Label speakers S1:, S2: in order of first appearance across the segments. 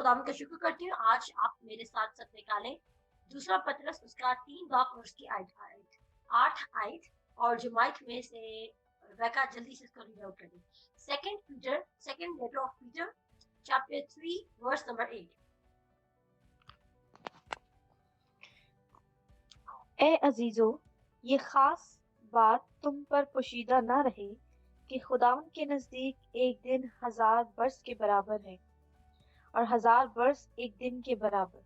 S1: खुदा का शुक्र करती हूँ आज आप मेरे साथ सब निकालें दूसरा पत्रस उसका 3 बाब और उसकी 8 आयत और जो माइक में से रेबेका जल्दी से इसको रीड आउट करें। Second letter of Peter chapter 3 verse number 8।
S2: ए अजीजों, ये खास बात तुम पर पोशीदा न रहे कि खुदावंद के नजदीक एक दिन 1000 बरस के बराबर है और 1000 बरस एक दिन के बराबर।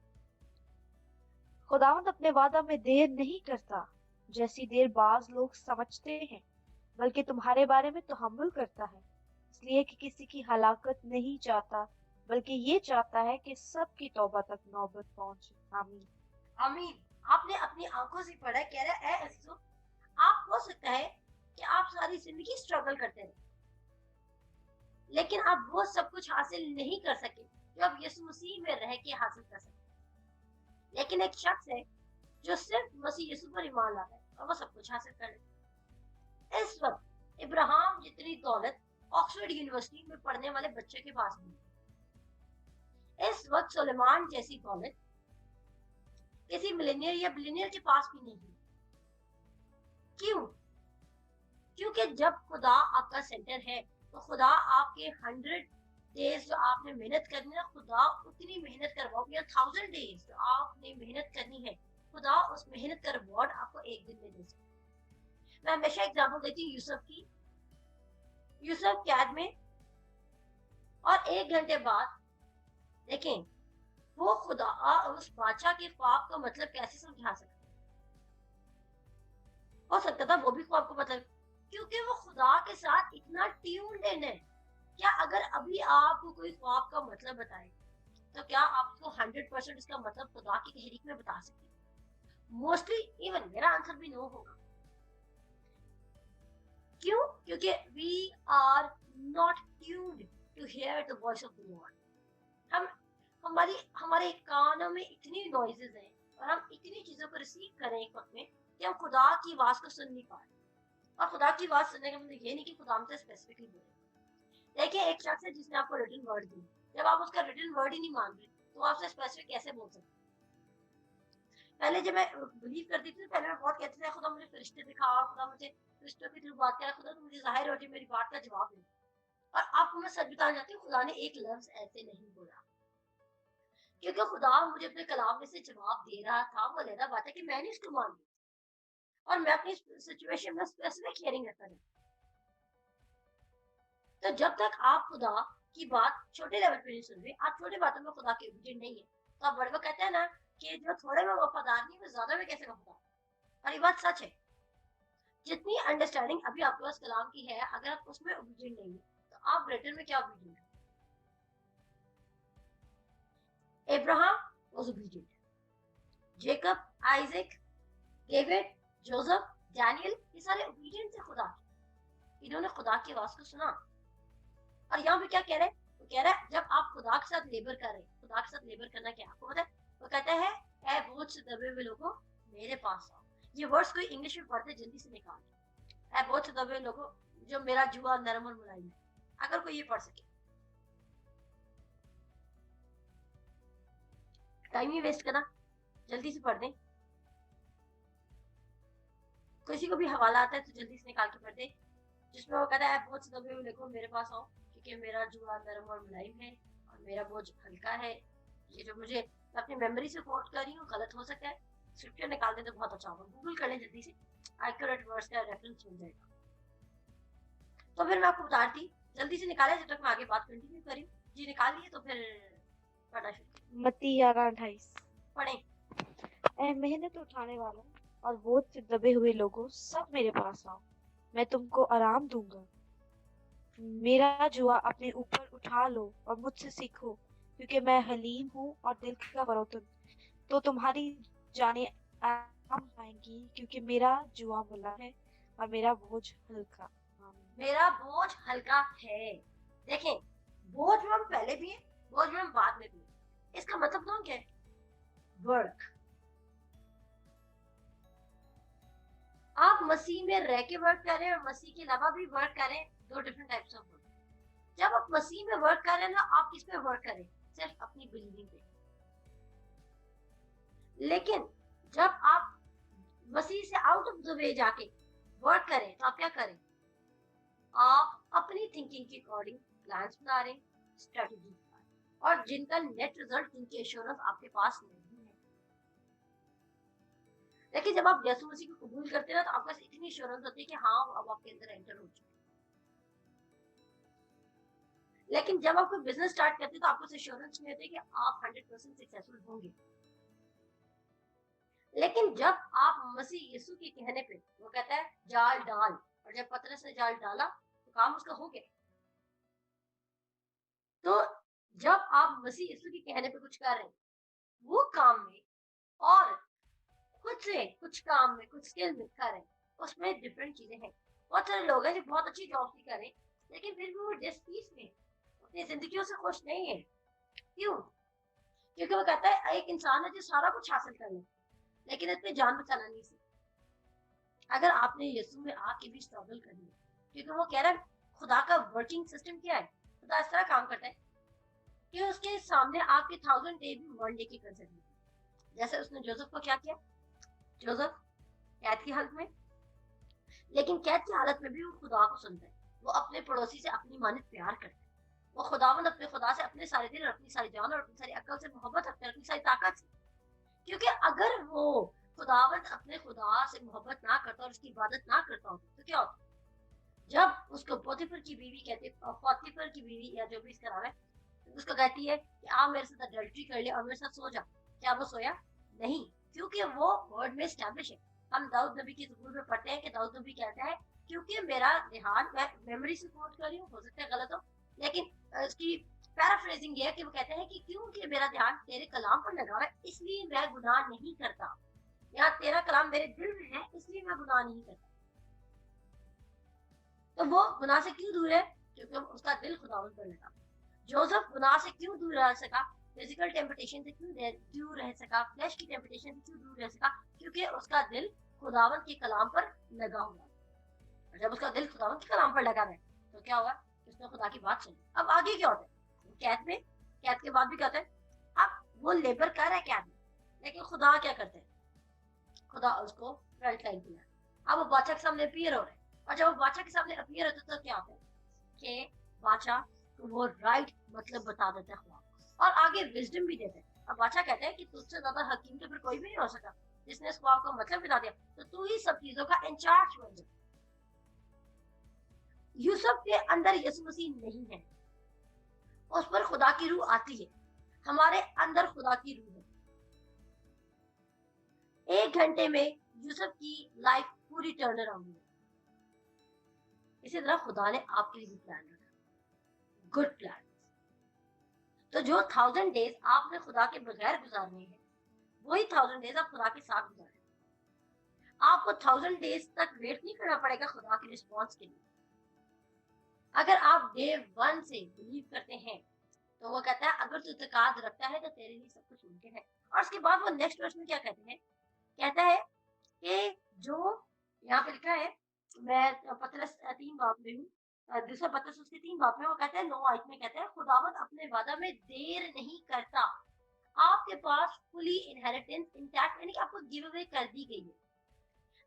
S2: खुदावंद अपने वादा में देर नहीं करता, जैसी देर बाज लोग समझते हैं, बल्कि तुम्हारे बारे में तहम्मुल करता है, इसलिए कि किसी की हलाकत नहीं चाहता, बल्कि ये चाहता है कि सबकी तौबा तक नौबत पहुंचे। आमीन।
S1: आमीन। आपने अपनी आंखों से पढ़ा, कह रहा है अजीजों, आप हो सकता है कि आप सारी जिंदगी स्ट्रगल करते रहे, लेकिन आप वो सब कुछ हासिल नहीं कर सके जो आप यीशु मसीह में रह के हासिल कर सकते। लेकिन एक शख्स है जो सिर्फ मसीह यीशु पर ईमान लाता है और वो सब कुछ हासिल कर लेता है। इस वक्त इब्राहिम जितनी दौलत ऑक्सफोर्ड यूनिवर्सिटी में पढ़ने वाले बच्चे के पास भी है। इस वक्त सुलेमान जैसी दौलत किसी मिलेनियर या बिलियनियर के पास भी नहीं है। क्यों? क्योंकि जब खुदा आपका सेंटर है तो खुदा आपके 100 डेज जो आपने मेहनत करनी है, खुदा उतनी मेहनत करवाओगे, या 1000 डेज जो आपने मेहनत करनी है, खुदा उस मेहनत का रिवॉर्ड आपको एक दिन में दे सकता। मैं हमेशा एग्जांपल देती हूँ यूसुफ की। यूसुफ कैद में और 1 घंटे बाद देखें वो खुदा उस बादशाह के ख्वाब का मतलब कैसे समझा सकता। हो सकता था वो भी ख्वाब को मतलब, क्योंकि वो खुदा के साथ इतना ट्यून्ड इन है। क्या अगर अभी आपको कोई ख्वाब का मतलब बताए तो क्या आपको 100% इसका मतलब खुदा की तहरीक में बता सकते? मोस्टली इवन मेरा आंसर भी नो होगा। क्यों? क्योंकि we are not tuned to hear the voice of the lord. हम हमारे कानों में इतनी नॉइजेस हैं और हम इतनी चीजों को रिसीव करें एक वक्त में कि हम खुदा की आवाज को सुन नहीं पा रहे। और खुदा की आवाज सुनने का मतलब ये नहीं कि खुदा हमसे स्पेसिफिकली बोले। देखिए एक शख्स है जिसने आपको रिटन वर्ड दी, जब आप उसका रिटन वर्ड ही नहीं मान रहे तो आपसे स्पेसिफिक कैसे बोल सकते? पहले जब मैं बिलीव करती थी, पहले मैं बहुत कहती थी खुदा मुझे फरिश्ते दिखा, खुदा मुझे फरिश्तों के थ्रू बात करा, खुदा मुझे जाहिर हो जाए, मेरी बात का जवाब दे। और आपको मैं सच बताना चाहती हूँ, खुदा ने एक लफ्ज ऐसे नहीं बोला, क्योंकि खुदा मुझे अपने कलाम में से जवाब दे रहा था। वो अलग बात है कि मैंने इसको मान लिया और मैं अपनी सिचुएशन में स्पेसिफिक हियरिंग रखता था। तो जब तक आप खुदा की बात छोटे लेवल पे नहीं सुन रहे, आप छोटे बातों में खुदा के ओबीडिएंट नहीं है, तो आप बड़े कहते हैं ना कि जो थोड़े में वफादार नहीं वो ज्यादा में कैसे वफादार। और ये बात सच है। जितनी अंडरस्टैंडिंग अभी आपके पास कलाम की है, अगर आप उसमें ओबीडिएंट नहीं है तो आप रिटर्न में क्या ओबीडिएंट है? Abraham was obedient. Jacob, Isaac, David, Joseph, Daniel, ये सारे ओबीडिएंट थे खुदा के। इन्होंने खुदा की आवाज को सुना। और यहाँ पे क्या कह रहे हैं? वो कह रहा है जब आप खुदा के साथ लेबर कर रहे हैं, खुदा के साथ लेबर करना क्या आपको पता है? वो कहता है ए बोझ से दबे हुए लोगों मेरे पास आओ। ये वर्ड्स कोई इंग्लिश में पढ़ते जल्दी से निकाल। ए बोझ से दबे लोगों जो मेरा जुआ नरम और मुलायम है। अगर कोई ये पढ़ सके, टाइम ही वेस्ट करना, जल्दी से पढ़ दें। किसी को भी हवाला आता है तो जल्दी से निकाल के पढ़ दे, जिसमें वो कहता है बहुत से दबे हुए देखो मेरे पास आओ, क्योंकि मेरा जुआ नरम और मुलायम है और मेरा बोझ हल्का है। ये जो मुझे अपनी मेमोरी से कोट कर रही हूँ, गलत हो सकता है, स्क्रिप्चर निकाल दे तो बहुत अच्छा होगा। गूगल कर लें जल्दी से, एक्यूरेट वर्ड्स का रेफरेंस मिल जाएगा। तो फिर मैं आपको बताती, जल्दी से निकाले जब तक मैं आगे बात कंटिन्यू करी। जी निकाल लिए तो फिर पढ़ना शुरू।
S2: मत्ती 11:28।
S1: पढ़े।
S2: ए मेहनत उठाने वालों और बोझ से दबे हुए लोगों, सब मेरे पास आओ, मैं तुमको आराम दूंगा। मेरा जुआ अपने ऊपर उठा लो और मुझसे सीखो, क्योंकि मैं हलीम हूँ और दिल का फरोतन, तो तुम्हारी जाने आराम पाएंगी, क्योंकि मेरा जुआ मुला है और मेरा बोझ हल्का।
S1: मेरा बोझ हल्का है। देखें, बोझ में हम पहले भी है, बोझ में हम बाद में भी है। इसका मतलब तो क्या है? वर्क। आप मसीह में रह के वर्क करें और मसीह के अलावा भी वर्क करें, दो डिफरेंट टाइप्स ऑफ वर्क। जब आप मसीह में वर्क कर रहे हैं ना, आप किस पे वर्क करें? सिर्फ अपनी बिलीविंग पे। लेकिन जब आप मसीह से आउट ऑफ द वे जाके वर्क करें तो आप क्या करें? आप अपनी थिंकिंग के अकॉर्डिंग प्लान्स बना रहे हैं, स्ट्रेटजी बना रहे हैं, और जिनका नेट रिजल्ट, जिनकी एश्योरेंस आपके पास नहीं है। लेकिन जब आप यीशु मसीह को कबूल करते हैं ना, तो आपके पास इतनी एश्योरेंस होती है कि हाँ, अब आपके अंदर एंटर हो चुके हैं। लेकिन जब आप कोई बिजनेस स्टार्ट करते हैं तो आपको एश्योरेंस नहीं होती कि आप 100% सक्सेसफुल होंगे। लेकिन जब आप मसीह यीशु के कहने पे, वो कहता है जाल डाल, और जब पतरस ने जाल डाला तो काम उसका हो गया। तो जब आप मसीह यीशु के कहने पे कुछ कर रहे हैं, वो काम में और खुद से कुछ काम में, कुछ स्किल में कर रहे हैं, उसमें डिफरेंट चीजें हैं। बहुत सारे लोग हैं जो बहुत अच्छी जॉब भी कर रहे हैं, लेकिन फिर भी वो डिसपीस में, अपनी जिंदगियों से खुश नहीं है। क्यों? क्योंकि वो कहता है एक इंसान है जो सारा कुछ हासिल कर ले, लेकिन इसमें जान बचाना नहीं सीखा। अगर आपने यीशु में आके भी स्ट्रगल करनी है, क्योंकि वो कह रहा है खुदा का वर्किंग सिस्टम क्या है, खुदा इस तरह काम करता है कि उसके सामने आपके 1000 डे भी 1 डे की कर सकते हैं। जैसे उसने जोसेफ को क्या किया, जोसेफ कैद की हालत में, लेकिन कैद की हालत में भी वो खुदा को सुनता है, वो अपने पड़ोसी से अपनी मानित प्यार करता है, वो खुदावंद अपने खुदा से अपने सारे दिल और अपनी सारी जान और अपनी सारी अक्ल से मोहब्बत रखता है, अपनी सारी ताकत से। क्योंकि अगर वो खुदावंद अपने खुदा से मोहब्बत ना करता और उसकी इबादत ना करता होता तो क्या होता? जब उसको पोतीफर की बीवी कहते, पोतीफर की बीवी या जो भी इसका नाम है, उसको कहती है कि आप मेरे साथ अडल्ट्री कर ले और मेरे साथ सो जा, क्या वो सोया? नहीं, क्योंकि वो वर्ड में एस्टैब्लिश है। हम दाऊद नबी की ज़बूर में पढ़ते हैं कि दाऊद नबी कहता है क्योंकि मेरा ध्यान, मैं मेमोरी से कोट कर रही हूँ, हो सकता है गलत हो, लेकिन उसकी पैराफ्रेजिंग ये है कि वो कहते हैं कि क्योंकि मेरा ध्यान तेरे कलाम पर लगा है इसलिए मैं गुनाह नहीं करता, या तेरा कलाम मेरे दिल में है इसलिए मैं गुनाह नहीं करता। तो वो गुनाह से क्यों दूर है? क्योंकि उसका दिल खुदावंद पर लगा। जोसेफ गुनाह से क्यों दूर रह सका, फिजिकल टेम्पटेशन से क्यों दूर रह सका, फ्लैश की टेम्पटेशन से क्यों दूर रह सका? क्योंकि उसका दिल खुदावंद के कलाम पर लगा हुआ। और जब उसका दिल खुदावंद के कलाम पर लगा रहे तो क्या हुआ? उसने खुदा की बात सुनी। अब आगे क्या होता है? कैद में, कैद के बाद भी कहते हैं अब वो लेबर कर रहा है कैद में, लेकिन खुदा क्या करते हैं? खुदा उसको फ्रंट लाइन पे लाया। अब वो बादशाह के सामने अपीयर हो रहे हैं, और जब वो बादशाह के सामने अपीयर होते तो क्या होता है कि बादशाह को वो राइट मतलब बता देता है खुदा, और आगे विजडम भी देते हैं। अब बादशाह कहते हैं कि तुझसे ज्यादा हकीम तो फिर कोई भी नहीं हो सका, जिसने इस ख्वाब का मतलब बता दिया, तो तू ही सब चीजों का इंचार्ज बन जा। यूसुफ के अंदर यीशु मसीह नहीं है, उस पर खुदा की रूह आती है, हमारे अंदर खुदा की रूह है। 1 घंटे में यूसुफ की लाइफ पूरी टर्न अराउंड हुई। इसी तरह खुदा ने आपके लिए भी प्लान रखा, गुड प्लान। तो जो 1000 डेज आपने खुदा के बगैर गुजारने हैं, वही 1000 डेज आप खुदा के साथ गुजारें। आपको 1000 डेज तक वेट नहीं करना पड़ेगा खुदा के रिस्पॉन्स के लिए। अगर आप डे 1 से बिलीव करते हैं तो वो कहता है अगर तू इत्तेकाद रखता है तो तेरे लिए सब कुछ मुमकिन है। और उसके बाद वो नेक्स्ट वर्स में क्या कहते हैं? कहता है कि जो यहाँ पे लिखा है, मैं पतरस 3 बाब में हूँ, दूसरा पतरस उसके 3 बाब में, वो कहता है 9 आयत में कहता है खुदावंद अपने वादा में देर नहीं करता, आपके पास फुली इनहेरिटेंस इंटैक्ट, यानी कि आपको गिव अवे कर दी गई है,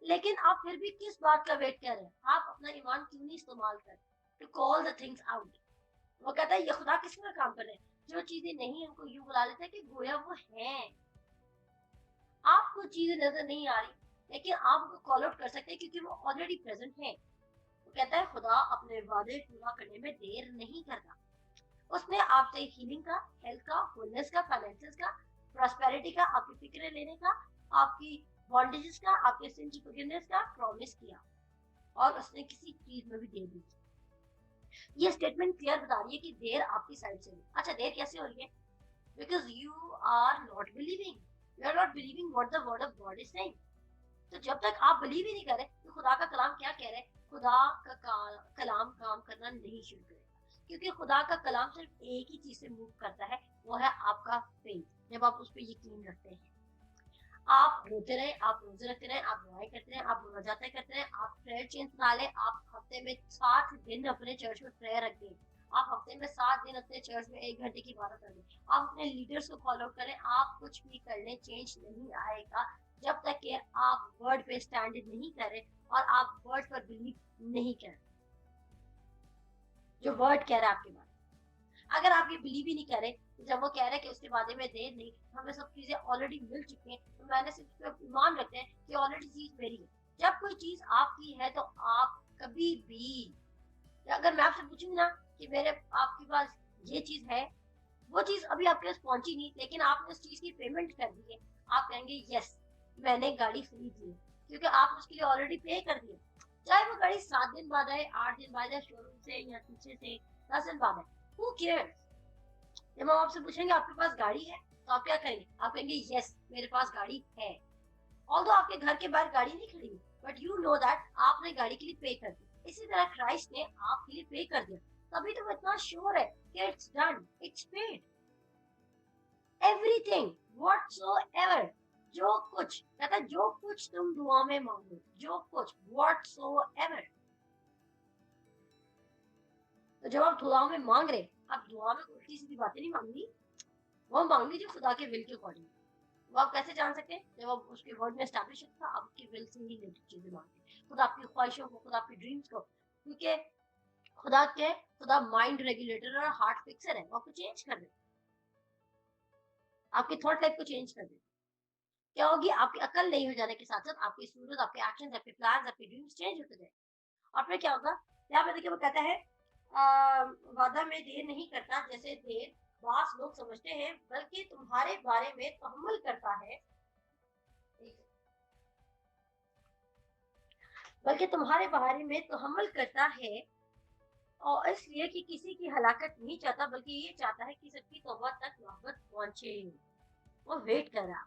S1: लेकिन आप फिर भी किस बात का वेट कर रहे हैं? आप अपना ईमान क्यों नहीं इस्तेमाल कर to call the things out? वो कहता है ये खुदा किस में काम कर रहे हैं? जो चीजें नहीं उनको यूं बुला लेते हैं कि गोया वो हैं। आपको चीजें नजर नहीं आ रही, लेकिन आप उनको कॉल आउट कर सकते हैं क्योंकि वो ऑलरेडी प्रेजेंट है। वो कहता है खुदा अपने वादे पूरा करने में देर नहीं करता। उसने आपसे हीलिंग का, हेल्थ का, होलनेस का, फाइनेंसेस का, प्रॉस्पेरिटी का, आपकी फिक्र लेने का, आपकी बॉन्डेजेस का, आपके सिन की फॉरगिवनेस का प्रॉमिस किया, और उसने किसी चीज में भी देर नहीं की। ये स्टेटमेंट क्लियर बता रही है कि देर आपकी साइड से नहीं। अच्छा, देर कैसे हो रही है? Because you are not believing, you are not believing what the word of God is saying. तो जब तक आप बिलीव ही नहीं कर रहे तो खुदा का कलाम क्या कह रहा है? खुदा का कलाम काम करना नहीं शुरू करेगा, क्योंकि खुदा का कलाम सिर्फ एक ही चीज से मूव करता है, वो है आपका फेथ। जब आप उस पर यकीन रखते हैं, आप रोते रहे, आप रोजे रखते रहे, आप दुआएं करते रहे, आप मुनाजातें करते रहे, आप प्रेयर चेंज बना ले, आप हफ्ते में 60 दिन अपने चर्च में प्रेयर रख दें, आप हफ्ते में 7 दिन अपने चर्च में 1 घंटे की इबादत करें, आप अपने लीडर्स को फॉलो करें, आप कुछ भी कर लें, चेंज नहीं आएगा जब तक कि आप वर्ड पे स्टैंड नहीं करें और आप वर्ड पर बिलीव नहीं करें जो वर्ड कह रहा है आपके बारे में। अगर आप ये बिलीव ही नहीं करें, तो जब वो कह रहे हैं कि उसके बारे में देर नहीं, हमें सब चीजें ऑलरेडी मिल चुकी हैं, तो मैंने सिर्फ इस पे ईमान रखते हैं कि ऑलरेडी चीज मेरी है। जब कोई चीज आपकी है तो आप कभी भी, अगर मैं आपसे पूछूंगी ना कि मेरे आपके पास ये चीज है, वो चीज अभी आपके पास पहुंची नहीं, लेकिन आपने उस चीज की पेमेंट कर दी है, आप कहेंगे यस मैंने गाड़ी खरीद ली है, क्योंकि आपने उसके लिए ऑलरेडी पे कर दिया। चाहे वो गाड़ी 7 दिन बाद आए, 8 दिन बाद आए शोरूम से या पीछे से, 10 दिन बाद आए, हु केयर्स। जब हम आपसे पूछेंगे आपके पास गाड़ी है, तो आप क्या कहेंगे? आप कहेंगे यस मेरे पास गाड़ी है। ऑल्दो आपके घर के बाहर गाड़ी नहीं खड़ी, बट यू नो दैट आपने गाड़ी के लिए पे कर दिया। इसी तरह क्राइस्ट ने आपके लिए पे कर दिया, तभी तो वो इतना श्योर है कि it's done, it's paid, everything whatsoever. जो कुछ कहता है, जो कुछ तुम दुआ में मांगो, जो कुछ व्हाटसोएवर। तो जब आप दुआ में मांग रहे, आप दुआ में उल्टी सीधी बातें नहीं मांगनी, वो मांगनी जो खुदा के विल के अकॉर्डिंग। वो आप कैसे जान सकते हैं? जब आप उसके वर्ड में एस्टैब्लिश होता है, आप उसके विल से ही रिलेटेड चीजें मांगते हैं, खुदा आपकी ख्वाहिशों को, खुदा आपकी ड्रीम्स को, क्योंकि खुदा माइंड रेगुलेटर और हार्ट फिक्सर है, वो आपको चेंज कर दे, आपके थॉट लाइफ को चेंज कर दे। क्या होगी? आपकी अकल नहीं हो जाने के साथ साथ आपकी सूरत, आपके एक्शंस, आपके प्लान्स, आपके ड्रीम्स चेंज होते जाए। और फिर क्या होगा? यहाँ पे देखिए वो कहता है वादा में देर नहीं करता जैसे देर बास लोग समझते हैं, बल्कि तुम्हारे बारे में तहम्मुल करता है, बल्कि तुम्हारे बारे में तहम्मुल करता है, और इसलिए कि किसी की हलाकत नहीं चाहता, बल्कि ये चाहता है कि सबकी तौबा तक मोहब्बत पहुंचे। वो वेट कर रहा।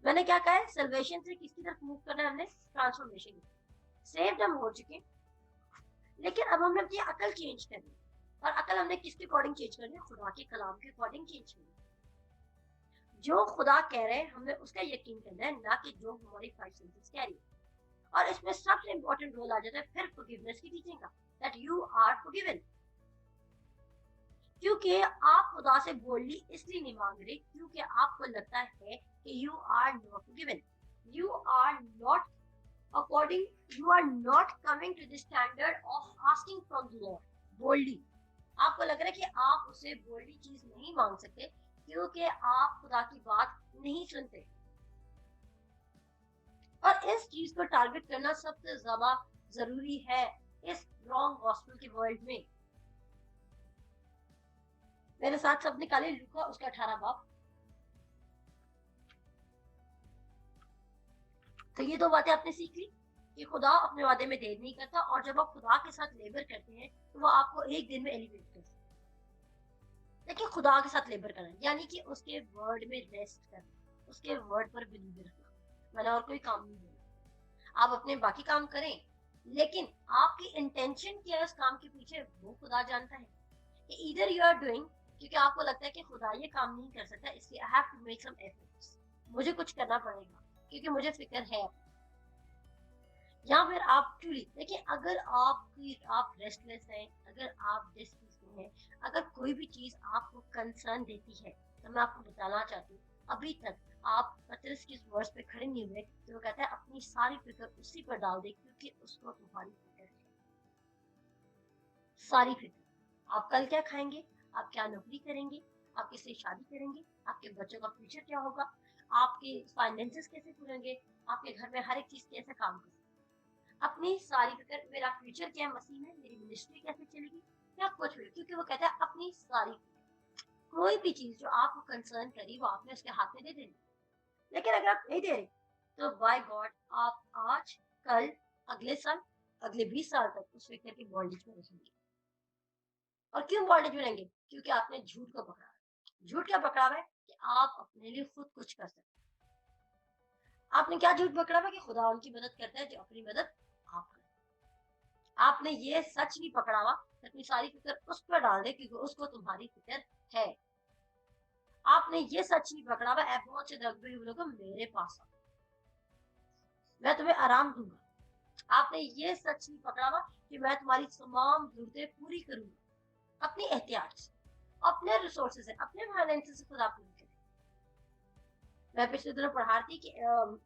S1: मैंने क्या कहा है? सल्वेशन से किसकी तरफ मूव करना है हमने? ट्रांसफॉर्मेशन की। सेव्ड हम हो चुके, लेकिन अब हमने अपनी अकल चेंज करनी, और अकल हमने किसके अकॉर्डिंग चेंज करनी है? खुदा के कलाम के अकॉर्डिंग चेंज करनी। जो खुदा कह रहे हैं हमें उसका यकीन करना है, ना कि जो हमारी फाइव सेंसेस कह रही है। और इसमें सबसे इंपॉर्टेंट रोल आ जाता है फिर फॉरगिवनेस की टीचिंग का, दैट यू आर फॉरगिवन। क्योंकि आप खुदा से बोल्डली इसलिए नहीं मांग रहे क्योंकि आपको लगता है कि you are not forgiven, you are not according, you are not coming to the standard of asking from the Lord boldly। आपको लग रहा है कि आप उससे बोल्डली चीज नहीं मांग सकते क्योंकि आप खुदा की बात नहीं सुनते। और इस चीज को टारगेट करना सबसे ज्यादा जरूरी है इस रॉन्ग गॉस्पेल के वर्ल्ड में। मेरे साथ सब निकाले लूका उसका 18 बाब। तो ये दो बातें आपने सीख ली कि खुदा अपने वादे में देर नहीं करता, और जब आप खुदा के साथ लेबर करते हैं तो वो आपको एक दिन में एलिवेट करता है। देखिए, खुदा के साथ लेबर करना यानी कि उसके वर्ड में रेस्ट करना, उसके वर्ड पर बिलीव रखना, मैंने और कोई काम नहीं करना। आप अपने बाकी काम करें, लेकिन आपकी इंटेंशन क्या है उस काम के पीछे वो खुदा जानता है। कि इधर यू आर डूइंग क्योंकि आपको लगता है कि खुदा ये काम नहीं कर सकता, इसलिए I have to make some efforts, मुझे कुछ करना पड़ेगा क्योंकि मुझे फिक्र है। या फिर आप ट्रूली देखिए, अगर आप रेस्टलेस हैं, अगर आप डिस्पीस हैं, अगर कोई भी चीज आपको कंसर्न देती है, तो मैं आपको बताना चाहती हूँ अभी तक आप पतरस की वर्ड्स पे खड़े नहीं हुए। तो वो कहता है अपनी सारी फिक्र उसी पर डाल दे क्योंकि उसको तुम्हारी फिक्र है। सारी फिक्र, आप कल क्या खाएंगे, आप क्या नौकरी करेंगे, आप किससे शादी करेंगे, आपके बच्चों का फ्यूचर क्या होगा, आपके फाइनेंसेस कैसे पूरेंगे, आपके घर में हर एक चीज कैसे काम करेगी, अपनी सारी फिक्र, मेरा फ्यूचर क्या है मसीह में, मेरी मिनिस्ट्री कैसे चलेगी, या कुछ भी। क्योंकि वो कहता है अपनी सारी कोई भी चीज जो आपको कंसर्न करी वो आपने उसके हाथ में दे देनी। लेकिन अगर आप नहीं दे रहे तो बाय गॉड आप आज, कल, अगले साल, अगले 20 साल तक उस फिक्र की बॉन्डेज में रहेंगे। और क्यों बॉन्डेज में रहेंगे? क्योंकि आपने झूठ को पकड़ा है। झूठ क्या पकड़ा है? कि आप अपने लिए खुद कुछ कर सकते। आपने क्या झूठ पकड़ा है? कि खुदा उनकी मदद करता है जो अपनी मदद आप करें। आपने ये सच नहीं पकड़ा हुआ अपनी सारी फिक्र उस पर डाल दे क्योंकि उसको तुम्हारी फिक्र है। आपने ये सच नहीं पकड़ा हुआ बहुत से दरगबरी लोग मेरे पास आओ, मैं तुम्हें आराम दूंगा। आपने ये सच नहीं पकड़ा हुआ कि मैं तुम्हारी तमाम जरूरतें पूरी करूंगा अपनी एहतियात से, अपने रिसोर्सेज से, अपने फाइनेंस से खुदा पूरी करें। मैं पिछले दिनों पढ़ा रही थी कि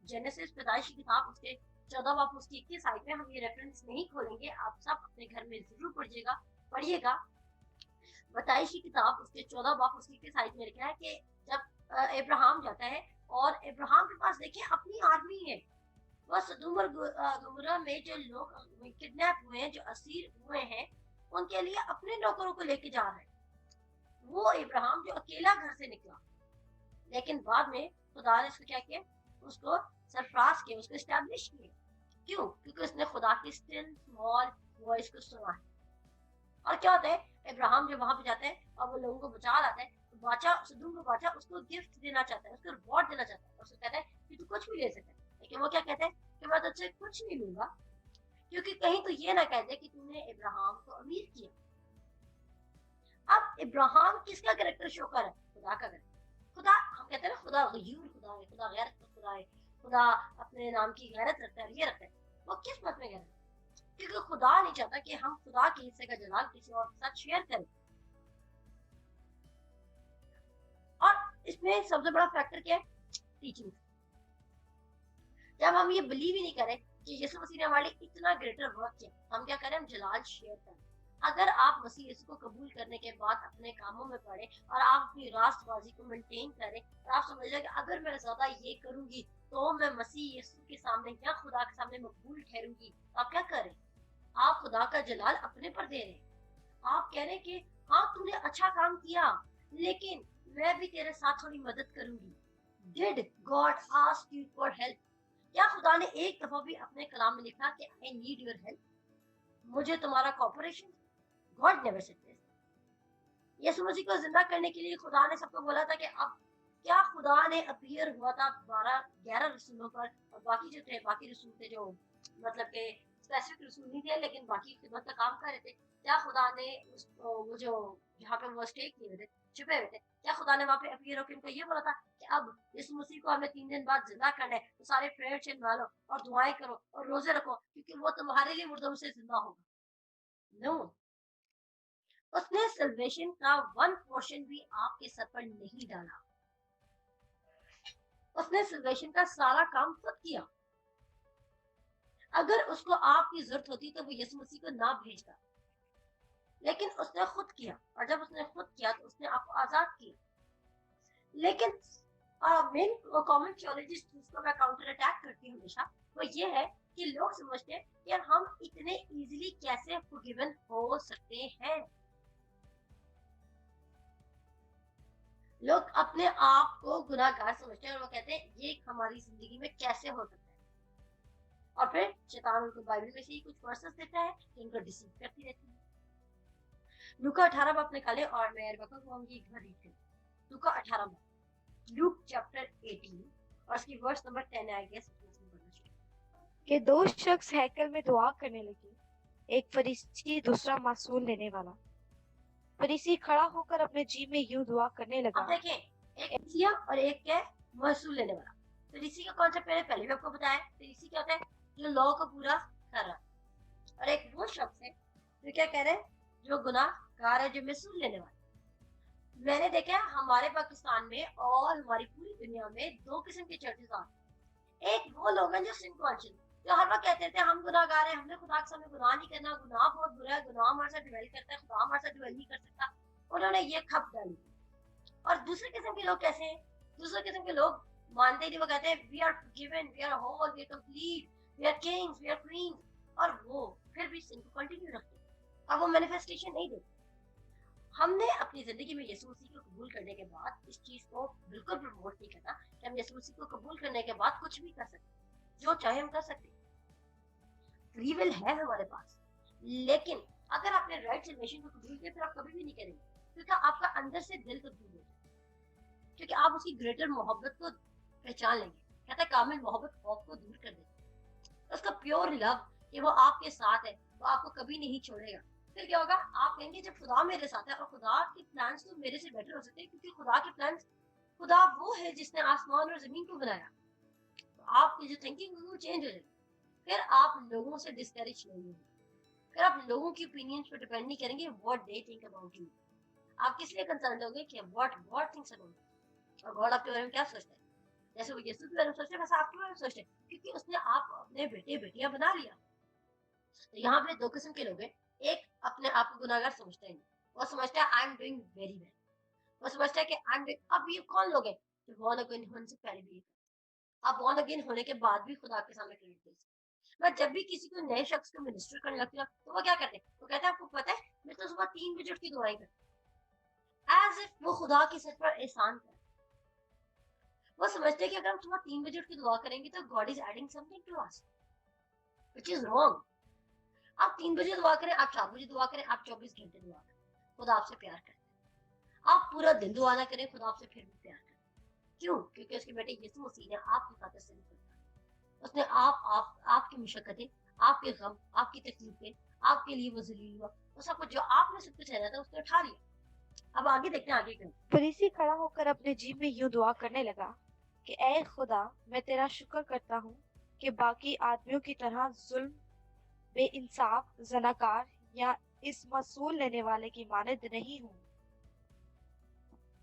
S1: जेनेसिस पैदाइश की किताब उसके 14 बाब उसकी 21 आयत में, हम ये रेफरेंस नहीं खोलेंगे, आप सब अपने घर में जरूर पढ़िएगा। पैदाइश की किताब उसके 14 बाब उसकी 21 आयत में लिखा है कि जब इब्राहिम जाता है और इब्राहिम के पास देखिए अपनी आर्मी है, वह सदूम और गुमरा में जो लोग किडनैप हुए हैं, जो असीर हुए हैं, उनके लिए अपने नौकरों को लेके जा रहे हैं। वो इब्राहिम जो अकेला घर से निकला, लेकिन बाद में खुदा ने उसको क्या किया, उसको सरफराज किया, उसको एस्टैब्लिश किया। क्यों? क्योंकि उसने खुदा की स्टिल स्मॉल वॉइस को सुना है। और क्या होता है, इब्राहिम जब वहां पे जाता है और वो लोगों को बचा लाता है, तो बादशाह सदूम का बादशाह उसको गिफ्ट देना चाहता है, उसको रिवॉर्ड देना चाहता है, उसको कहता है कि तू कुछ भी ले सकता है, लेकिन वो क्या कहता है कि मैं तुझसे कुछ नहीं लूंगा, क्योंकि कहीं तो ये ना कह दे कि तूने इब्राहिम को अमीर किया। अब इब्राहिम किसका कैरेक्टर शो कर है? खुदा का कैरेक्टर। खुदा, हम कहते हैं ना खुदा गयूर खुदा है, खुदा गैरत का खुदा है, खुदा अपने नाम की गैरत रखता है, ये रखता है। वो किस मत में गैरत? क्योंकि खुदा नहीं चाहता कि हम खुदा के हिस्से का जलाल किसी और के साथ शेयर करें। और इसमें सबसे बड़ा फैक्टर क्या है? टीचिंग। जब हम ये बिलीव ही नहीं करें कि यीशु मसीह ने हमारे लिए इतना ग्रेटर वर्क किया, हम क्या करें? हम जलाल शेयर करें। अगर आप मसीह यीशु को कबूल करने के बाद अपने कामों में पड़े और आप अपनी रास्तबाजी को मेंटेन करें और आप समझ लें कि अगर मैं ज्यादा ये करूंगी तो मैं मसीह यीशु के सामने या खुदा के सामने मकबूल ठहरूंगी, तो आप क्या करें? आप खुदा का जलाल अपने पर दे रहे हैं। आप कह रहे हैं कि हाँ तूने अच्छा काम किया, लेकिन मैं भी तेरे साथ थोड़ी मदद करूंगी। Did God ask you for help? क्या खुदा ने एक दफा भी अपने कलाम में लिखा कि आई नीड योर हेल्प, मुझे तुम्हारा cooperation? God never said this. Yeshu Masih को जिंदा करने के लिए खुदा ने सबको बोला था कि अब क्या खुदा ने अपीयर हुआ था 11 रसूलों पर, और बाकी जो थे, बाकी रसूल थे जो मतलब के स्पेसिफिक रसूल नहीं थे लेकिन बाकी खिदमत का काम कर रहे थे, क्या खुदा ने वो जो जहाँ पे वो स्टे किए हुए थे, छुपे हुए थे, क्या खुदा ने वहाँ पे अपीयर होकर उनको ये बोला था कि अब यीशु मसीह को हमें 3 दिन बाद जिंदा करना है, तो सारे प्रेयर चेन मारो और दुआएं करो और रोजे रखो क्योंकि वो तुम्हारे लिए मुर्दों से जिंदा होगा? नो। उसने सल्वेशन का 1% भी आपके सर पर नहीं डाला। उसने सल्वेशन का सारा काम खुद किया। अगर उसको आपकी जरूरत होती तो वो यीशु मसीह को ना भेजता, लेकिन उसने खुद किया, और जब उसने खुद किया तो उसने आपको आजाद किया। लेकिन मेन कॉमन थियोलॉजी जिसको मैं काउंटर अटैक करती हूँ हमेशा, वो ये है कि लोग समझते हैं कि हम इतने इजीली कैसे फॉरगिवन हो सकते हैं। लोग अपने आप को गुनाहगार समझते हैं और वो कहते हैं ये हमारी जिंदगी में कैसे हो सकता है, और फिर शैतान उनको बाइबल में से ही कुछ वर्सेस देता है जो उनको डिसीव करती रहती है। लूका 18 बाब निकाले और मैं रेबेका को कहूंगी एक बार रीड करें। लूका 18 बाब, लूक चैप्टर 18 और उसकी वर्स नंबर 10 आई गेस
S2: कि दो शख्स हैकल में दुआ करने लगे, एक फरीसी दूसरा मासूल लेने वाला। फरीसी खड़ा होकर अपने जी में यूं दुआ करने
S1: अब
S2: लगा,
S1: देखें, एक फरीसिया और एक क्या है? महसूल लेने वाला। फरीसी का कॉन्सेप्ट मैंने पहले भी आपको बताया। फरीसी क्या होता है? जो लॉ को पूरा कर रहा है। और एक वो शख्स है जो क्या कह रहे हैं? जो गुनाहगार है, जो महसूल लेने वाला। मैंने देखा है हमारे पाकिस्तान में और हमारी पूरी दुनिया में दो किस्म के चर्चेस आते हैं। एक वो लोग हैं जो सिन कॉन्शियस, जो हर वक्त कहते थे हम गुनाहगार हैं, हमने खुदा के सामने गुनाह नहीं करना, गुनाह बहुत बुरा है, गुनाह हमारे साथ डिवेल करता है, खुदा हमारे साथ डिवेल नहीं कर सकता। उन्होंने ये खप डाली। और दूसरे किस्म के लोग कैसे हैं? दूसरे किस्म के लोग मानते ही नहीं, वो कहते हैं we are forgiven, we are whole, we are complete, we are kings, we are queens, और वो फिर भी सिन को कंटिन्यू रखते हैं और वो मैनिफेस्टेशन नहीं देते। हमने अपनी जिंदगी में यीशु मसीह को कबूल करने के बाद इस चीज को बिल्कुल प्रमोट नहीं करना कि हम यीशु मसीह को कबूल करने के बाद कुछ भी कर सकते, जो चाहे हम कर सकते। फ्री विल है हमारे पास, लेकिन अगर आपने राइट सल्वेशन को कबूल किया फिर आप कभी भी नहीं करेंगे, क्योंकि आपका अंदर से दिल कबूल हो जाए, क्योंकि आप उसकी ग्रेटर मोहब्बत को पहचान लेंगे। कहता है कामिल मोहब्बत खौफ को दूर कर देती है। उसका प्योर लव कि वो आपके साथ है, वो आपको कभी नहीं छोड़ेगा। फिर क्या होगा? आप कहेंगे जब खुदा मेरे साथ है और खुदा के प्लान्स तो मेरे से बेटर हो सकते हैं, क्योंकि खुदा के प्लान्स, खुदा वो है जिसने आसमान और जमीन को बनाया। तो आपकी जो थिंकिंग वो चेंज हो जाएगी। फिर आप लोगों से डिस्करेज नहीं होंगे, फिर आप लोगों की ओपिनियंस पे डिपेंड नहीं करेंगे what they think about you. आप किस लिए कंसर्न होगे कि what God thinks about you, और गॉड आपके बारे में क्या सोचता है। जैसे वो यीशु के बारे में सोचते हैं वैसे आपके बारे में सोचते हैं, क्योंकि उसने आप अपने बेटे बेटियां बना लिया। तो यहाँ पे दो किस्म के लोग हैं। एक अपने आप को गुनाहगार समझता ही नहीं, वो समझता है I am doing very well, वो समझता है कि आई एम डूइंग। अब ये कौन लोग हैं जो बॉर्न अगेन होने से पहले भी, अब बॉर्न अगेन होने के बाद भी खुदा के सामने क्रेडिट दे सकते। मैं जब भी किसी को नए शख्स को मिनिस्टर करने लगती हूँ तो वो क्या करते हैं, वो कहते हैं आपको पता है मैं तो सुबह 3 बजे उठ की दुआएं करती, एज इफ वो खुदा के सर पर एहसान कर। वो समझते हैं कि अगर हम सुबह 3 बजे उठ के दुआ करेंगे तो God is adding something to us, which is wrong. आप 3 बजे दुआ करें, आप 4 बजे दुआ करें, आप 24 घंटे दुआ करें, खुदा आपसे प्यार करता है। आप पूरा दिन दुआ ना करें, खुदा आपसे फिर भी प्यार करता है। क्यों? क्योंकि उसके बेटे यीशु मसीह ने आपकी खातिर से नहीं करता। उसने आपकी मुशक्कतें, आपके गम, आपकी तकलीफें, आपके लिए वो जलील हुआ, वो सब कुछ जो आपने सब कुछ सहना था उसने उठा लिया। अब आगे देखते हैं आगे क्या।
S2: फरीसी खड़ा होकर अपने जी में यूं दुआ करने लगा कि ऐ खुदा, मैं तेरा शुक्र करता हूँ कि बाकी आदमियों की तरह जुल्म, बेइंसाफ, जनाकार या इस मसूल लेने वाले की मानद नहीं हूँ।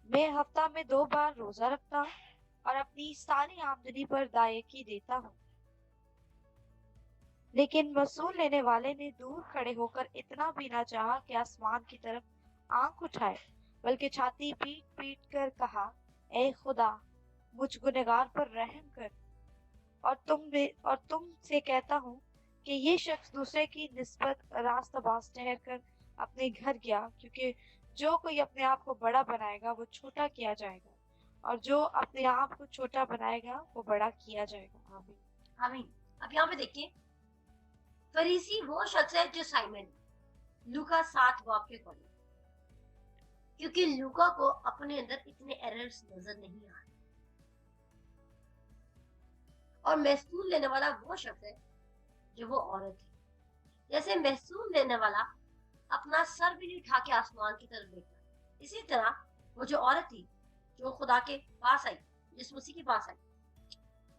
S2: मैं हफ्ता में 2 बार रोजा रखता हूँ और अपनी सारी आमदनी पर दायकी देता हूँ। लेकिन वसूल लेने वाले ने दूर खड़े होकर इतना भी ना चाहा कि आसमान की तरफ आंख उठाए, बल्कि छाती पीट पीट कर कहा, ऐ खुदा, मुझ गुनहगार पर रहम कर। और तुमसे कहता हूँ कि ये शख्स दूसरे की निस्बत रास्तबाज ठहर कर अपने घर गया, क्योंकि जो कोई अपने आप को बड़ा बनाएगा वो छोटा किया जाएगा, और जो अपने आप को छोटा बनाएगा वो बड़ा किया जाएगा। आमीन।
S1: आमीन। अब यहाँ पे देखिए, फरीसी वो शख्स है जो साइमन, लूका 7 बाब के अकॉर्डिंग, क्योंकि लूका को अपने अंदर इतने एरर्स नजर नहीं आ रहे। और महसूल लेने वाला वो शख्स है जो वो औरत है। जैसे महसूल लेने वाला अपना सर भी नहीं उठा के आसमान की तरफ देखा, इसी तरह वो जो औरत थी जो खुदा के पास आई, यीशु मसीह के पास आई,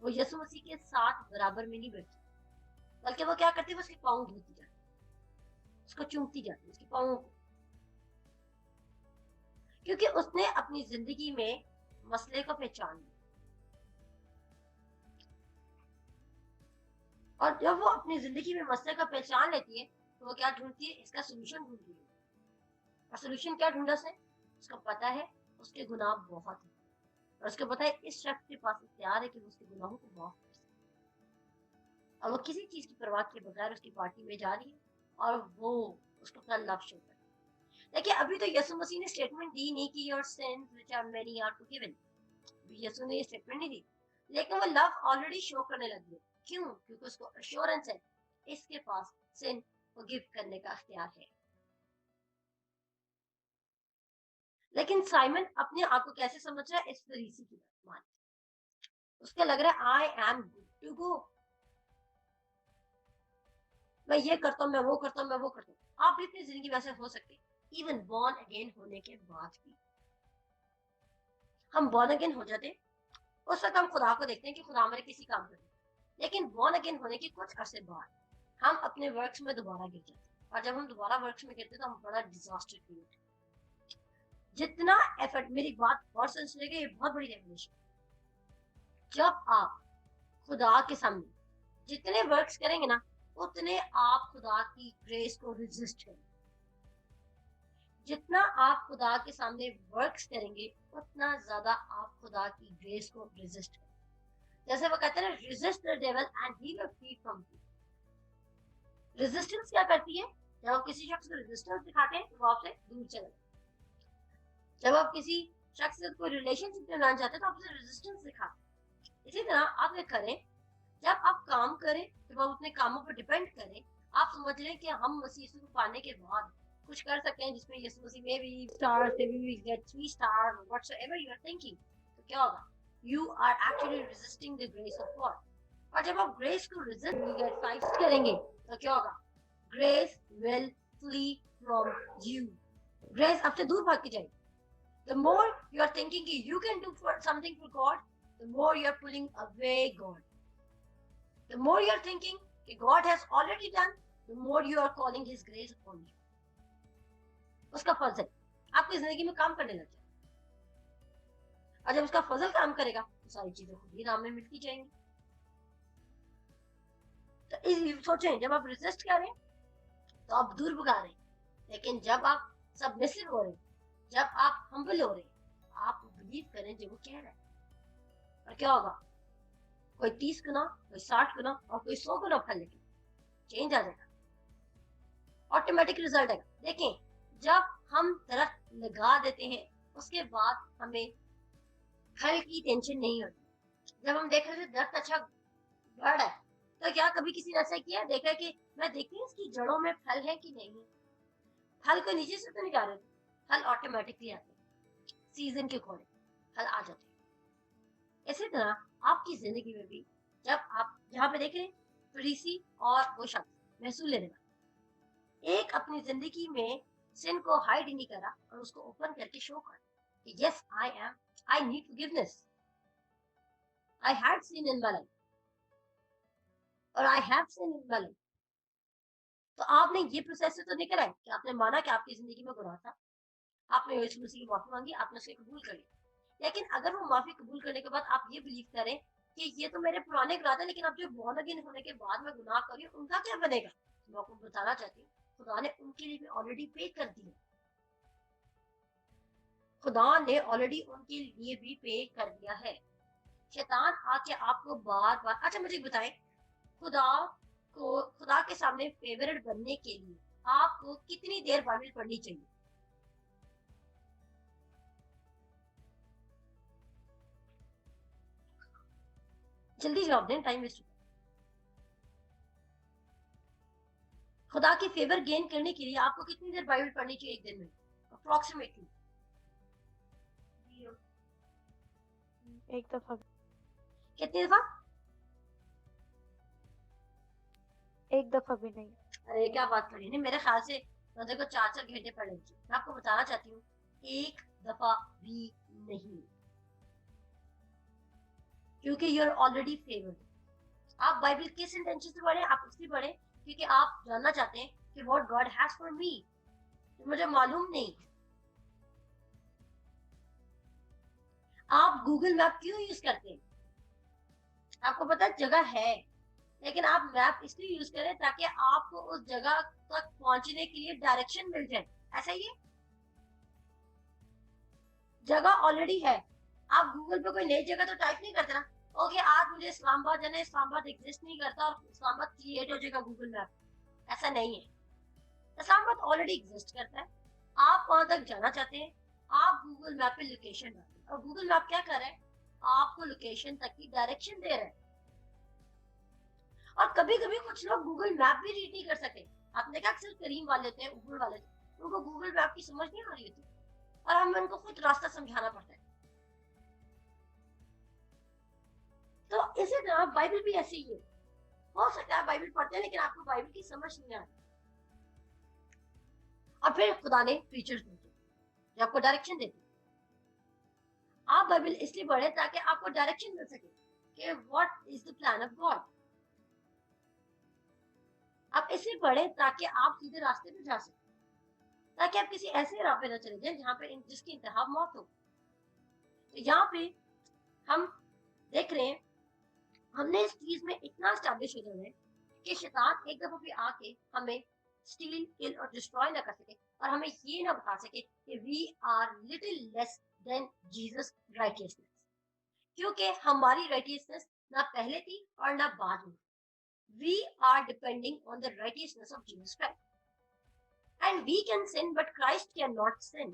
S1: वो यीशु मसीह के साथ बराबर में नहीं बैठी, बल्कि वो क्या करती, वो उसके पाँव धोती जाती, उसको चूमती जाती, उसके पाँवों को, क्योंकि उसने अपनी जिंदगी में मसले को पहचान लिया। और जब वो अपनी जिंदगी में मसले का पहचान लेती है तो वो क्या ढूंढती है, इसका सोल्यूशन ढूंढती है। और सोल्यूशन क्या ढूंढा उसने, उसको पता है उसके गुनाह बहुत है, और उसको पता है इस शख्स के पास इख्तियार है कि वो उसके गुनाहों को माफ कर सके। और वो किसी चीज की परवाह के बगैर उसकी पार्टी में जा रही है और वो उसको अपना लव शो कर। देखिए अभी तो यीशु मसीह ने स्टेटमेंट दी नहीं कि your sins which are many are forgiven, Yeshu ने ये स्टेटमेंट नहीं दी, लेकिन वो लव ऑलरेडी शो करने लगी है। क्यों? क्योंकि उसको अश्योरेंस है इसके पास सिन फॉरगिव करने का अख्तियार है। लेकिन साइमन अपने आप को कैसे समझ रहा है, इस फरीसी की बात मान, उसको लग रहा है I am good to go, मैं ये करता हूँ, मैं वो करता हूँ, मैं वो करता हूँ। आप भी अपनी जिंदगी वैसे हो सकते, इवन बॉर्न अगेन होने के बाद भी हम बॉर्न अगेन हो जाते, उस वक्त हम खुदा को देखते हैं कि खुदा हमारे किसी काम कर, लेकिन बॉर्न अगेन होने के कुछ अरसे बाद हम अपने वर्क्स में दोबारा गिर जाते हैं, और जब हम दोबारा वर्क्स में गिरते तो हम बड़ा डिजास्टर क्रिएट। जितना एफर्ट, मेरी बात और सुन सुनेंगे, ये बहुत बड़ी रेवलेशन, जब आप खुदा के सामने जितने वर्क्स करेंगे ना, उतने आप खुदा की ग्रेस को रेजिस्ट करेंगे। जितना आप खुदा के सामने वर्क्स करेंगे उतना ज्यादा आप खुदा की ग्रेस को रेजिस्ट करेंगे। जैसे वो कहते हैं ना, resist the devil and he will flee from you. Resistance क्या करती है, जब आप किसी शख्स को रेजिस्टेंस दिखाते हैं तो वो आपसे दूर चले जाते। जब आप किसी शख्स से कोई रिलेशनशिप में लाना चाहते हैं तो आप उसे रेजिस्टेंस दिखाते हैं। इसी तरह आप ये करें, जब आप काम करें, जब आप अपने कामों पर डिपेंड करें, आप समझ लें कि हम मसीह यीशु को पाने के बाद कुछ कर सकते हैं जिसमें यीशु मसीह में भी स्टार से भी get 3 star whatsoever you are thinking, तो क्या होगा, you are actually resisting the grace of God. और जब आप ग्रेस को रेजिस्ट गेट 5 करेंगे तो क्या होगा, grace will flee from you, grace आपसे दूर भाग के जाएगी। The more you are thinking you can do something for God, the more you are pulling away God. The more you are thinking कि God has already done, the more you are calling His grace upon you. उसका फजल आपकी जिंदगी में काम करने लग जाए, और जब उसका फजल काम करेगा तो सारी चीजें खुद ही नाम में मिलती जाएंगी। तो सोचें, जब आप रेजिस्ट कर रहे हैं तो आप दूर भगा रहे हैं, लेकिन जब आप सबमिसिव हो रहे हैं, जब आप हम्बल हो रहे हैं, आप बिलीव करें जो वो कह रहा है, और क्या होगा, कोई 30 गुना, कोई 60 गुना और कोई 100 गुना फल लेके चेंज आ जाएगा, ऑटोमेटिक रिजल्ट आएगा। देखें, जब हम दरख्त लगा देते हैं उसके बाद हमें फल की टेंशन नहीं होती। जब हम देख रहे थे दरख्त अच्छा बढ़ है, तो क्या कभी किसी ने ऐसा किया, देखा कि मैं देखती हूँ इसकी जड़ों में फल है कि नहीं है? फल को नीचे से तो नहीं गा रहे, फल ऑटोमेटिकली आते हैं, सीजन के अकॉर्डिंग फल आ जाते हैं। इसी तरह आपकी जिंदगी में भी जब आप यहाँ पे देख रहे हैं, फरीसी और वो शख्स महसूल लेने वाला, एक अपनी जिंदगी में सिन को हाइड नहीं करा और उसको ओपन करके शो कर कि yes I need forgiveness, I had sin in my life और I have sin in my life. तो आपने ये प्रोसेस तो नहीं करा है कि आपने माना कि आपकी जिंदगी में गुनाह था, आपने यीशु मसीह की माफी मांगी, आपने उसे कबूल कर लिया, लेकिन अगर वो माफी कबूल करने के बाद आप ये बिलीव करें कि ये तो मेरे पुराने गुनाह थे, लेकिन अब जो बॉर्न अगेन होने के बाद मैं गुनाह कर रही हूँ, उनका क्या बनेगा? मैं आपको बताना चाहती हूँ, खुदा ने उनके लिए भी ऑलरेडी पे कर दिया, खुदा ने ऑलरेडी उनके लिए भी पे कर दिया है। शैतान आके आपको बार बार, अच्छा मुझे बताएं, खुदा के सामने फेवरेट बनने के लिए आपको कितनी देर बाइबल पढ़नी चाहिए? जल्दी जवाब दें, टाइम वेस्ट। खुदा की फेवर गेन करने के लिए आपको कितनी देर बाइबल पढ़नी चाहिए एक दिन में अप्रोक्सीमेटली?
S2: एक दफा।
S1: कितनी दफा?
S2: एक दफा भी नहीं।
S1: अरे क्या बात करी, नहीं मेरे ख्याल से मैं को 4-4 घंटे पढ़ने चाहिए। मैं आपको बताना चाहती हूँ, एक दफा भी नहीं, क्योंकि यू आर ऑलरेडी फेवर्ड। आप बाइबल किस इंटेंशन से पढ़े? आप इसलिए पढ़े क्योंकि आप जानना चाहते हैं कि what God has for me, मुझे मालूम नहीं। आप गूगल मैप क्यों यूज करते हैं? आपको पता है जगह है, लेकिन आप मैप इसलिए यूज करें ताकि आपको उस जगह तक पहुंचने के लिए डायरेक्शन मिल जाए, ऐसा ही है। जगह ऑलरेडी है, आप गूगल पे कोई नई जगह तो टाइप नहीं करते ना, ओके आज मुझे इस्लामाबाद जाना है, इस्लामाबाद एग्जिस्ट नहीं करता और इस्लामाबाद क्रिएट हो जाएगा गूगल मैप, ऐसा नहीं है। इस्लामाबाद ऑलरेडी एग्जिस्ट करता है, आप वहां तक जाना चाहते हैं, आप गूगल मैप पे लोकेशन डालते हैं, और गूगल मैप क्या कर रहा है? आपको लोकेशन तक की डायरेक्शन दे रहा है। और कभी कभी कुछ लोग गूगल मैप भी रीड नहीं कर सकते। आपने देखा अक्सर करीम वाले होते हैं, ऊबर वाले, उनको गूगल मैप की समझ नहीं आ रही होती और हमें उनको खुद रास्ता समझाना पड़ता है। तो इसी तरह बाइबल भी ऐसी ही है। हो सकता है बाइबल पढ़ते हैं लेकिन आपको बाइबल की समझ नहीं आ रही, और फिर खुदा ने फीचर्स देते जो आपको डायरेक्शन देते। आप बाइबल इसलिए पढ़े ताकि आपको डायरेक्शन मिल सके कि what is the plan of God. आप इसलिए पढ़े ताकि आप सीधे रास्ते पे जा सके, ताकि आप किसी ऐसे राह पे न चले जाएं जहां पे जिसकी इंतहा मौत हो। तो यहाँ पे हम देख रहे हैं, हमने इस चीज में इतना स्टैब्लिश हो जाना है कि शैतान एक दफा भी आके हमें स्टील, किल और डिस्ट्रॉय ना कर सके, और हमें ये ना बता सके कि we are little less than Jesus righteousness, क्योंकि हमारी राइटियसनेस ना पहले थी और ना बाद में। We are depending on the righteousness of Jesus Christ. And we can sin, but Christ cannot sin.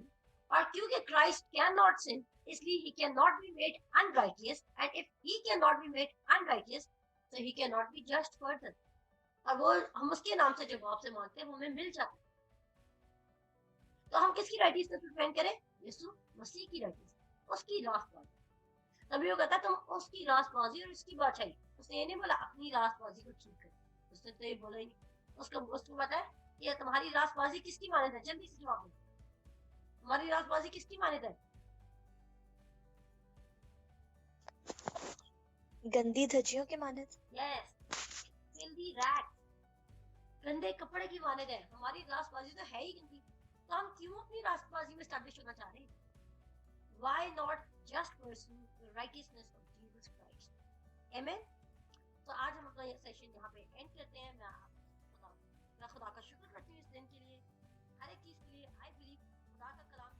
S1: और क्योंकि Christ cannot sin, इसलिए he cannot be made unrighteous. And if he cannot be made unrighteous, so he cannot be just further. और वो हम उसके नाम से जब आपसे मांगते हैं वो हमें मिल जाता है। तो हम किसकी राइटियसनेस डिपेंड करें? यीशु मसीह की राइटियसनेस, उसकी रास्तबाजी। तभी वो कहता तुम उसकी रास्तबाजी और उसकी बादशाही। उसने ये नहीं बोला अपनी रास्तबाजी को ठीक कर, उसने तो ये बोला ही नहीं। उसको पता है ये तुम्हारी रास्तबाजी किसकी मान्यता है? जल्दी से जवाब दो, तुम्हारी रास्तबाजी किसकी मान्यता है?
S2: गंदी धज्जियों के मान्यता।
S1: Yes, filthy rags. गंदे कपड़े की मानद है, हमारी रास्तबाजी तो है ही गंदी, तो हम क्यों अपनी रास्तबाजी में स्टैब्लिश होना चाह रहे हैं? Why not just pursue the righteousness of Jesus Christ? Amen. तो आज हम अपना ये सेशन यहाँ पे एंड करते हैं। मैं खुदा का शुक्र करती हूँ इस दिन के लिए, हर एक चीज के लिए। आई बिलीव खुदा का कलाम